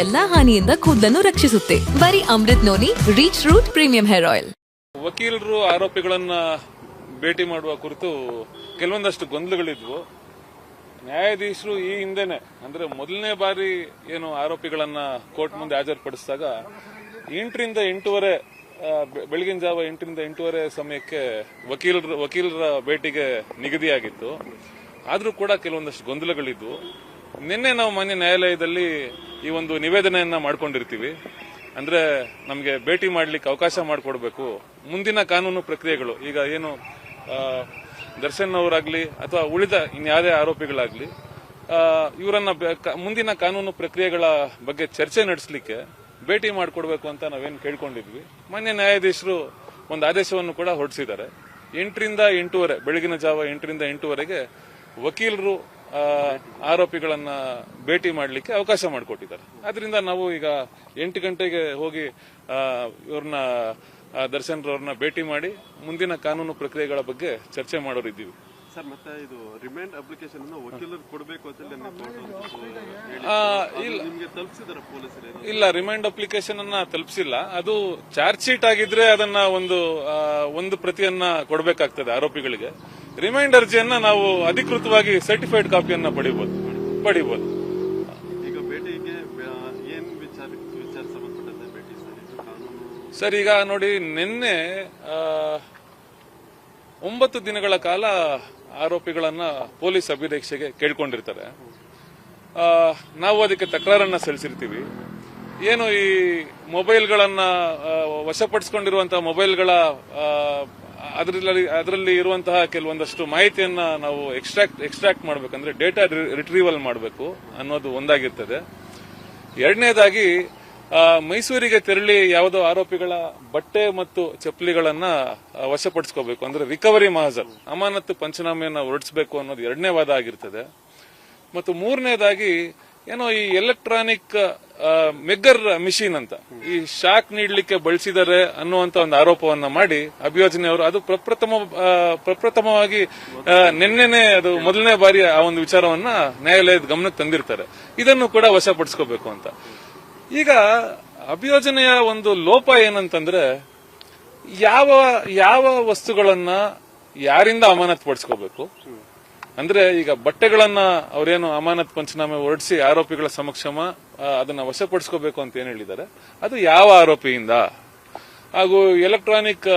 ಎಲ್ಲಾ ಹಾನಿಯಿಂದ ಕೂದಲನ್ನು ರಕ್ಷಿಸುತ್ತೆ. ಬರೀ Amrut noni reach root premium hair oil. ವಕೀಲರು ಆರೋಪಿಗಳನ್ನ ಭೇಟಿ ಮಾಡುವ ಕುರಿತು ಕೆಲವೊಂದಷ್ಟು ಗೊಂದಲಗಳಿದ್ವು. ನ್ಯಾಯಾಧೀಶರು ಈ ಹಿಂದೆನೆ ಅಂದ್ರೆ ಮೊದಲನೇ ಬಾರಿ ಏನು ಆರೋಪಿಗಳನ್ನ ಕೋರ್ಟ್ ಮುಂದೆ ಹಾಜರುಪಡಿಸಿದಾಗ 8 ರಿಂದ 8:30 ಬೆಳಗಿನ ಜಾವ 8 ರಿಂದ 8:30 ಸಮಯಕ್ಕೆ ವಕೀಲರ ಭೇಟಿಗೆ ನಿಗದಿಯಾಗಿತ್ತು. ಆದ್ರೂ ಕೂಡ ಕೆಲವೊಂದಷ್ಟು ಗೊಂದಲಗಳಿದ್ವು. ನಿನ್ನೆ ನಾವು ಮಾನ್ಯ ನ್ಯಾಯಾಲಯದಲ್ಲಿ ಈ ಒಂದು ನಿವೇದನೆಯನ್ನ ಮಾಡ್ಕೊಂಡಿರ್ತೀವಿ. ಅಂದ್ರೆ ನಮಗೆ ಭೇಟಿ ಮಾಡ್ಲಿಕ್ಕೆ ಅವಕಾಶ ಮಾಡಿಕೊಡ್ಬೇಕು. ಮುಂದಿನ ಕಾನೂನು ಪ್ರಕ್ರಿಯೆಗಳು ಈಗ ಏನು ದರ್ಶನ್ ಅವರಾಗ್ಲಿ ಅಥವಾ ಉಳಿದ ಇನ್ಯಾವುದೇ ಆರೋಪಿಗಳಾಗ್ಲಿ ಇವರನ್ನ ಮುಂದಿನ ಕಾನೂನು ಪ್ರಕ್ರಿಯೆಗಳ ಬಗ್ಗೆ ಚರ್ಚೆ ನಡೆಸಲಿಕ್ಕೆ ಭೇಟಿ ಮಾಡಿಕೊಡ್ಬೇಕು ಅಂತ ನಾವೇನು ಕೇಳ್ಕೊಂಡಿದ್ವಿ. ಮಾನ್ಯ ನ್ಯಾಯಾಧೀಶರು ಒಂದು ಆದೇಶವನ್ನು ಕೂಡ ಹೊರಡಿಸಿದ್ದಾರೆ. 8 ರಿಂದ 8:30 ಬೆಳಗಿನ ಜಾವ 8 ರಿಂದ 8:30ಗೆ ವಕೀಲರು ಆರೋಪಿಗಳನ್ನ ಭೇಟಿ ಮಾಡಲಿಕ್ಕೆ ಅವಕಾಶ ಮಾಡಿಕೊಟ್ಟಿದ್ದಾರೆ. ಆದ್ರಿಂದ ನಾವು ಈಗ 8 ಗಂಟೆಗೆ ಹೋಗಿ ಇವ್ರನ್ನ ದರ್ಶನ್ ರವ್ರನ್ನ ಭೇಟಿ ಮಾಡಿ ಮುಂದಿನ ಕಾನೂನು ಪ್ರಕ್ರಿಯೆಗಳ ಬಗ್ಗೆ ಚರ್ಚೆ ಮಾಡೋರಿದ್ದೀವಿ. ಸರ್, ಮತ್ತೆ ಇದು ರಿಮೈಂಡ್ ಅಪ್ಲಿಕೇಶನ್ ವಕೀಲರು ಕೊಡಬೇಕು ಅಂತ ಇಲ್ಲ, ರಿಮೈಂಡ್ ಅಪ್ಲಿಕೇಶನ್ ಅನ್ನ ತಲುಪಿಸಿಲ್ಲ. ಅದು ಚಾರ್ಜ್ ಶೀಟ್ ಆಗಿದ್ರೆ ಅದನ್ನ ಒಂದು ಪ್ರತಿಯನ್ನ ಕೊಡಬೇಕಾಗ್ತದೆ ಆರೋಪಿಗಳಿಗೆ. ರಿಮೈಂಡ್ ಅರ್ಜಿಯನ್ನ ನಾವು ಅಧಿಕೃತವಾಗಿ ಸರ್ಟಿಫೈಡ್ ಕಾಪಿಯನ್ನ ಪಡಿಬಹುದು. ಈಗ ಭೇಟಿಗೆ ಏನ್ ವಿಚಾರ ಸಂಬಂಧಪಟ್ಟಂತೆ ಭೇಟಿ ಸರ್, ಈಗ ನೋಡಿ, ನಿನ್ನೆ 9 ದಿನಗಳ ಕಾಲ ಆರೋಪಿಗಳನ್ನ ಪೊಲೀಸ್ ಅಭಿರಕ್ಷೆಗೆ ಕೇಳ್ಕೊಂಡಿರ್ತಾರೆ. ನಾವು ಅದಕ್ಕೆ ತಕರಾರನ್ನ ಸಲ್ಲಿಸಿರ್ತೀವಿ. ಏನು ಈ ಮೊಬೈಲ್ಗಳನ್ನ ವಶಪಡಿಸಿಕೊಂಡಿರುವಂತಹ ಮೊಬೈಲ್ಗಳ ಅದರಲ್ಲಿ ಇರುವಂತಹ ಕೆಲವೊಂದಷ್ಟು ಮಾಹಿತಿಯನ್ನ ನಾವು ಎಕ್ಸ್ಟ್ರಾಕ್ಟ್ ಮಾಡಬೇಕಂದ್ರೆ ಡೇಟಾ ರಿಟ್ರೀವಲ್ ಮಾಡಬೇಕು ಅನ್ನೋದು ಒಂದಾಗಿರ್ತದೆ. ಎರಡನೇದಾಗಿ ಮೈಸೂರಿಗೆ ತೆರಳಿ ಯಾವುದೋ ಆರೋಪಿಗಳ ಬಟ್ಟೆ ಮತ್ತು ಚಪ್ಪಲಿಗಳನ್ನ ವಶಪಡಿಸ್ಕೋಬೇಕು, ಅಂದ್ರೆ ರಿಕವರಿ ಮಹಜರ್ ಅಮಾನತ್ತು ಪಂಚನಾಮೆಯನ್ನ ಹೊರಡಿಸಬೇಕು ಅನ್ನೋದು ಎರಡನೇ ವಾದ ಆಗಿರ್ತದೆ. ಮತ್ತು ಮೂರನೇದಾಗಿ ಏನೋ ಈ ಎಲೆಕ್ಟ್ರಾನಿಕ್ ಮೆಗ್ಗರ್ ಮಿಷಿನ್ ಅಂತ ಈ ಶಾಕ್ ನೀಡಲಿಕ್ಕೆ ಬಳಸಿದರೆ ಅನ್ನುವಂತ ಒಂದು ಆರೋಪವನ್ನ ಮಾಡಿ ಅಭಿಯೋಜನೆಯವರು ಅದು ಪ್ರಪ್ರಥಮವಾಗಿ ನಿನ್ನೆನೆ ಅದು ಮೊದಲನೇ ಬಾರಿ ಆ ಒಂದು ವಿಚಾರವನ್ನ ನ್ಯಾಯಾಲಯದ ಗಮನಕ್ಕೆ ತಂದಿರ್ತಾರೆ. ಇದನ್ನು ಕೂಡ ವಶಪಡಿಸ್ಕೋಬೇಕು ಅಂತ. ಈಗ ಅಭಿಯೋಜನೆಯ ಒಂದು ಲೋಪ ಏನಂತಂದ್ರೆ ಯಾವ ವಸ್ತುಗಳನ್ನ ಯಾರಿಂದ ಅಮಾನತ್ ಪಡಿಸ್ಕೋಬೇಕು ಅಂದ್ರೆ ಈಗ ಬಟ್ಟೆಗಳನ್ನ ಅವರೇನು ಅಮಾನತ್ ಪಂಚನಾಮೆ ಹೊರಡಿಸಿ ಆರೋಪಿಗಳ ಸಮಕ್ಷಮ ಅದನ್ನ ವಶಪಡಿಸ್ಕೋಬೇಕು ಅಂತ ಏನ್ ಹೇಳಿದ್ದಾರೆ, ಅದು ಯಾವ ಆರೋಪಿಯಿಂದ, ಹಾಗೂ ಎಲೆಕ್ಟ್ರಾನಿಕ್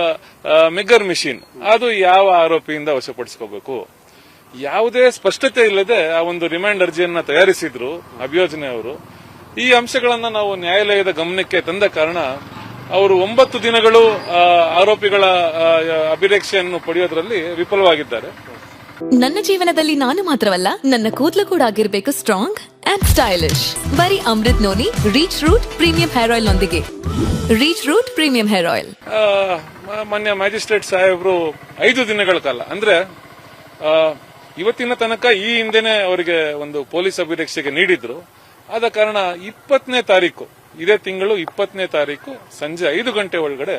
ಮೆಗ್ಗರ್ ಮಿಷಿನ್ ಅದು ಯಾವ ಆರೋಪಿಯಿಂದ ವಶಪಡಿಸ್ಕೋಬೇಕು, ಯಾವುದೇ ಸ್ಪಷ್ಟತೆ ಇಲ್ಲದೆ ಆ ಒಂದು ರಿಮೈಂಡ್ ಅರ್ಜಿಯನ್ನ ತಯಾರಿಸಿದ್ರು ಅಭಿಯೋಜನೆಯವರು. ಈ ಅಂಶಗಳನ್ನ ನಾವು ನ್ಯಾಯಾಲಯದ ಗಮನಕ್ಕೆ ತಂದ ಕಾರಣ ಅವರು 9 ದಿನಗಳು ಆರೋಪಿಗಳ ಅಭಿರಕ್ಷೆಯನ್ನು ಪಡೆಯೋದ್ರಲ್ಲಿ ವಿಫಲವಾಗಿದ್ದಾರೆ. ನನ್ನ ಜೀವನದಲ್ಲಿ ನಾನು ಮಾತ್ರವಲ್ಲ, ನನ್ನ ಕೂದಲು ಕೂಡ ಆಗಿರ್ಬೇಕು ಸ್ಟ್ರಾಂಗ್ ಅಂಡ್ ಸ್ಟೈಲಿಶ್. ಬರೀ Amrut noni reach root premium hair oil ನೊಂದಿಗೆ. Reach root premium hair oil. ಮಾನ್ಯ ಮ್ಯಾಜಿಸ್ಟ್ರೇಟ್ ಸಾಹೇಬರು 5 ದಿನಗಳ ಕಾಲ ಅಂದ್ರೆ ಇವತ್ತಿನ ತನಕ ಈ ಹಿಂದೆನೆ ಅವರಿಗೆ ಒಂದು ಪೊಲೀಸ್ ಅಭಿರಕ್ಷೆಗೆ ನೀಡಿದ್ರು. ಆದ ಕಾರಣ 20ನೇ ತಾರೀಕು ಇದೇ ತಿಂಗಳು 20ನೇ ತಾರೀಕು ಸಂಜೆ 5 ಗಂಟೆ ಒಳಗಡೆ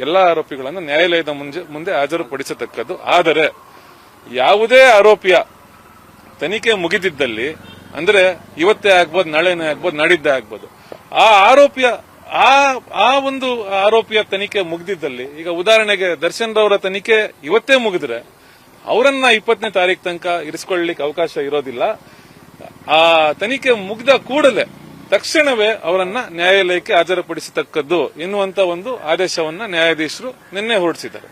ಎಲ್ಲಾ ಆರೋಪಿಗಳನ್ನ ನ್ಯಾಯಾಲಯದ ಮುಂದೆ ಹಾಜರುಪಡಿಸತಕ್ಕದ್ದು. ಆದರೆ ಯಾವುದೇ ಆರೋಪಿಯ ತನಿಖೆ ಮುಗಿದಿದ್ದಲ್ಲಿ ಅಂದ್ರೆ ಇವತ್ತೇ ಆಗ್ಬೋದು, ನಾಳೆನೇ ಆಗ್ಬೋದು, ನಾಡಿದ್ದೇ ಆಗ್ಬೋದು, ಆ ಒಂದು ಆರೋಪಿಯ ತನಿಖೆ ಮುಗಿದಿದ್ದಲ್ಲಿ, ಈಗ ಉದಾಹರಣೆಗೆ ದರ್ಶನ್ ರವರ ತನಿಖೆ ಇವತ್ತೇ ಮುಗಿದ್ರೆ ಅವರನ್ನ 20ನೇ ತಾರೀಕು ತನಕ ಇರಿಸಿಕೊಳ್ಳಲಿಕ್ಕೆ ಅವಕಾಶ ಇರೋದಿಲ್ಲ. ಆ ತನಿಖೆ ಮುಗಿದ ಕೂಡಲೇ ತಕ್ಷಣವೇ ಅವರನ್ನ ನ್ಯಾಯಾಲಯಕ್ಕೆ ಹಾಜರುಪಡಿಸತಕ್ಕದ್ದು ಎನ್ನುವಂತ ಒಂದು ಆದೇಶವನ್ನ ನ್ಯಾಯಾಧೀಶರು ನಿನ್ನೆ ಹೊರಡಿಸಿದ್ದಾರೆ.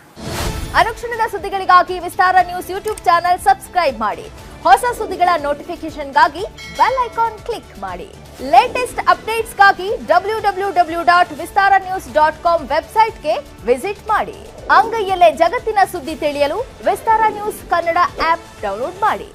ಅನುಕ್ಷಣದ ಸುದ್ದಿಗಳಿಗಾಗಿ ವಿಸ್ತಾರ ನ್ಯೂಸ್ ಯೂಟ್ಯೂಬ್ ಚಾನೆಲ್ ಸಬ್ಸ್ಕ್ರೈಬ್ ಮಾಡಿ. ಹೊಸ ಸುದ್ದಿಗಳ ನೋಟಿಫಿಕೇಶನ್ಗಾಗಿ ಬೆಲ್ ಐಕಾನ್ ಕ್ಲಿಕ್ ಮಾಡಿ. ಲೇಟೆಸ್ಟ್ ಅಪ್ಡೇಟ್ಸ್ಗಾಗಿ www.vistaranews.com ವೆಬ್ಸೈಟ್ಗೆ ವಿಸಿಟ್ ಮಾಡಿ. ಅಂಗೈಯಲ್ಲೇ ಜಗತ್ತಿನ ಸುದ್ದಿ ತಿಳಿಯಲು ವಿಸ್ತಾರ ನ್ಯೂಸ್ ಕನ್ನಡ ಆಪ್ ಡೌನ್ಲೋಡ್ ಮಾಡಿ.